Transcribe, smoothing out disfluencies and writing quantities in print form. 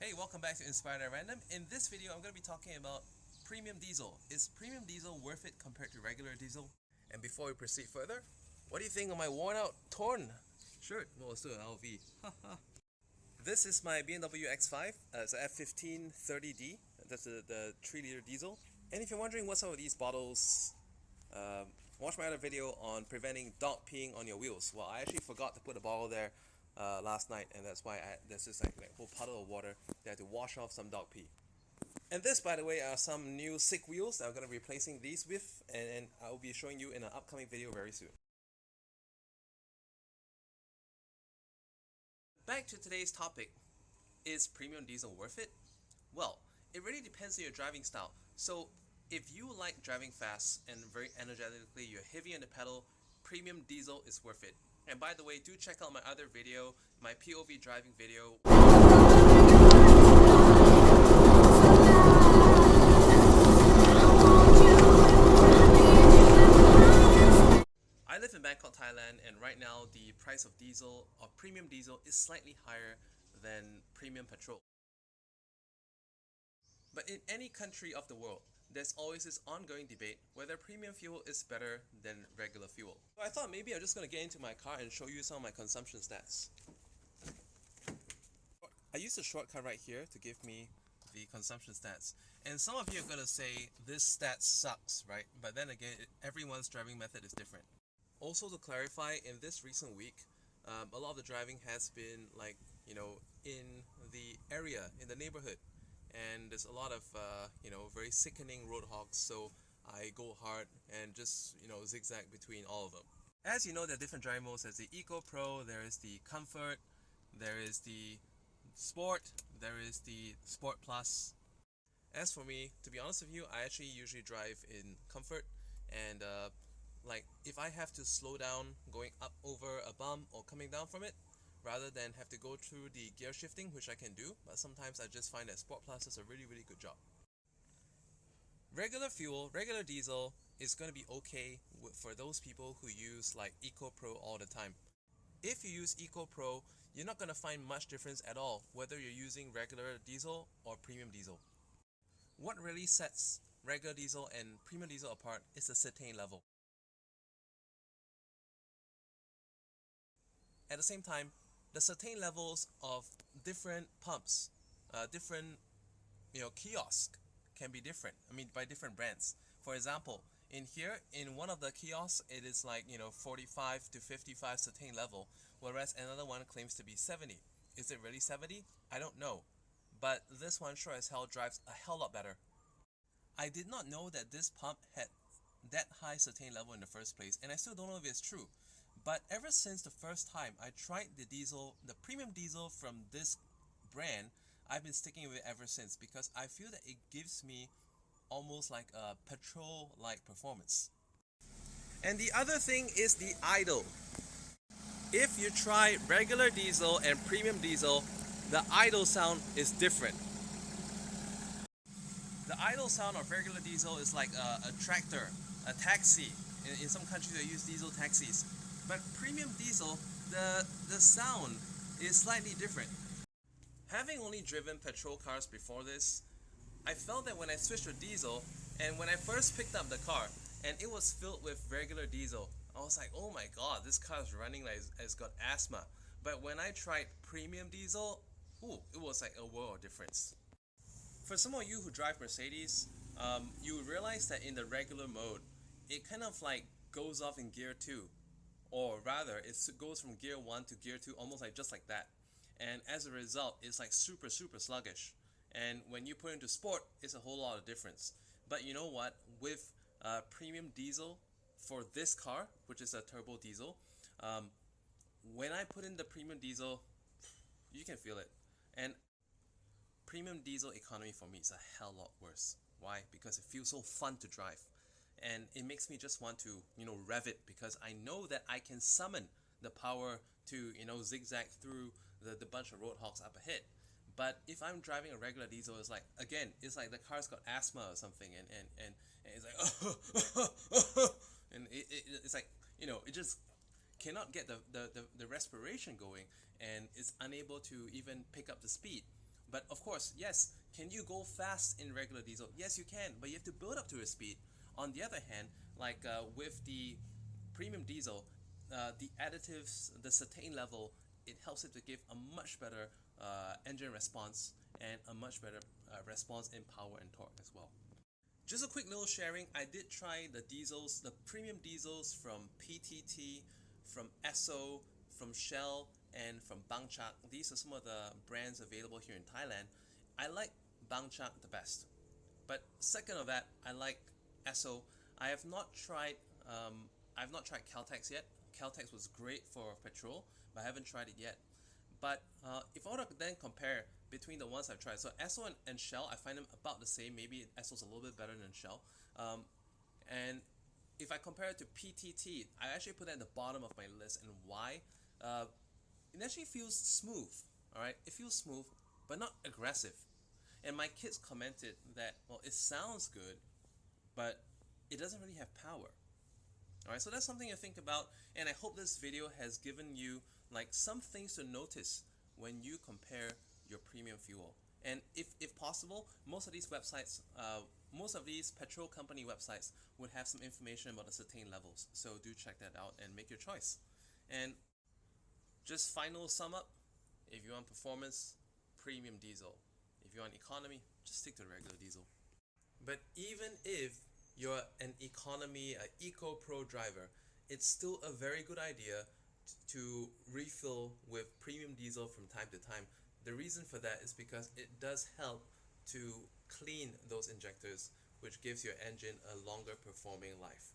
Hey, welcome back to Inspired at Random. In this video, I'm going to be talking about premium diesel. Is premium diesel worth it compared to regular diesel? And before we proceed further, what do you think of my worn out, torn shirt? Well, it's still an LV. This is my BMW X5. It's an F1530D. That's the 3-liter diesel. And if you're wondering what's up with these bottles, watch my other video on preventing dog peeing on your wheels. Well, I actually forgot to put a bottle there last night, and that's why there's this like whole puddle of water that I had to wash off some dog pee. And this, by the way, are some new sick wheels that I'm going to be replacing these with, and I will be showing you in an upcoming video very soon. Back to today's topic, is premium diesel worth it? Well, it really depends on your driving style. So if you like driving fast and very energetically, you're heavy on the pedal, premium diesel is worth it. And by the way, do check out my other video, my POV driving video. I live in Bangkok, Thailand, and right now the price of diesel, or premium diesel, is slightly higher than premium petrol. But in any country of the world, there's always this ongoing debate whether premium fuel is better than regular fuel. So I thought maybe I'm just going to get into my car and show you some of my consumption stats. I used a shortcut right here to give me the consumption stats. And some of you are going to say this stat sucks, right? But then again, everyone's driving method is different. Also, to clarify, in this recent week, a lot of the driving has been like, in the area, in the neighborhood. And there's a lot of, very sickening road hogs, so I go hard and just, zigzag between all of them. As you know, there are different driving modes. There's the Eco Pro, there is the Comfort, there is the Sport, there is the Sport Plus. As for me, to be honest with you, I actually usually drive in Comfort, and if I have to slow down going up over a bump or coming down from it, rather than have to go through the gear shifting, which I can do, but sometimes I just find that Sport Plus does a really good job. Regular fuel, regular diesel is going to be okay for those people who use like Eco Pro all the time. If you use Eco Pro, you're not going to find much difference at all whether you're using regular diesel or premium diesel. What really sets regular diesel and premium diesel apart is the cetane level. At the same time, the cetane levels of different pumps, different kiosks can be different. By different brands. For example, in here, in one of the kiosks, it is like 45 to 55 cetane level, whereas another one claims to be 70. Is it really 70? I don't know, but this one sure as hell drives a hell lot better. I did not know that this pump had that high cetane level in the first place, and I still don't know if it's true. But ever since the first time I tried the premium diesel from this brand, I've been sticking with it ever since because I feel that it gives me almost like a petrol-like performance. And the other thing is the idle. If you try regular diesel and premium diesel, the idle sound is different. The idle sound of regular diesel is like a tractor, a taxi. In some countries they use diesel taxis. But premium diesel, the sound is slightly different. Having only driven petrol cars before this, I felt that when I switched to diesel, and when I first picked up the car, and it was filled with regular diesel, I was like, oh my god, this car is running like it's got asthma. But when I tried premium diesel, it was like a world of difference. For some of you who drive Mercedes, you realize that in the regular mode, it kind of like goes off in gear 2. Or rather, it goes from gear 1 to gear 2 almost like just like that. And as a result, it's like super sluggish. And when you put into sport, it's a whole lot of difference. But you know what? With premium diesel for this car, which is a turbo diesel, when I put in the premium diesel, you can feel it. And premium diesel economy for me is a hell lot worse. Why? Because it feels so fun to drive. And it makes me just want to, rev it because I know that I can summon the power to, zigzag through the bunch of roadhogs up ahead. But if I'm driving a regular diesel, it's like the car's got asthma or something, and it's like, and it's like, it just cannot get the respiration going, and it's unable to even pick up the speed. But of course, yes, can you go fast in regular diesel? Yes, you can, but you have to build up to a speed. On the other hand, like with the premium diesel, the additives, the cetane level, it helps it to give a much better engine response and a much better response in power and torque as well. Just a quick little sharing, I did try the diesels, the premium diesels from PTT, from Esso, from Shell, and from Bangchak. These are some of the brands available here in Thailand. I like Bangchak the best. But second of that, I like Esso. I have not tried Caltex yet. Caltex was great for Petrol, but I haven't tried it yet. But if I were to then compare between the ones I've tried, so Esso and Shell, I find them about the same. Maybe Esso's a little bit better than Shell. And if I compare it to PTT, I actually put that at the bottom of my list. And why? Uh, it actually feels smooth. All right, it feels smooth, but not aggressive. And my kids commented that, well, it sounds good, but it doesn't really have power. Alright, so that's something to think about, and I hope this video has given you like some things to notice when you compare your premium fuel. And if possible, most of these websites, most of these petrol company websites would have some information about the cetane levels. So do check that out and make your choice. And just final sum up, if you want performance, premium diesel. If you want economy, just stick to the regular diesel. But even if you're an economy, an eco-pro driver, it's still a very good idea to refill with premium diesel from time to time. The reason for that is because it does help to clean those injectors, which gives your engine a longer performing life.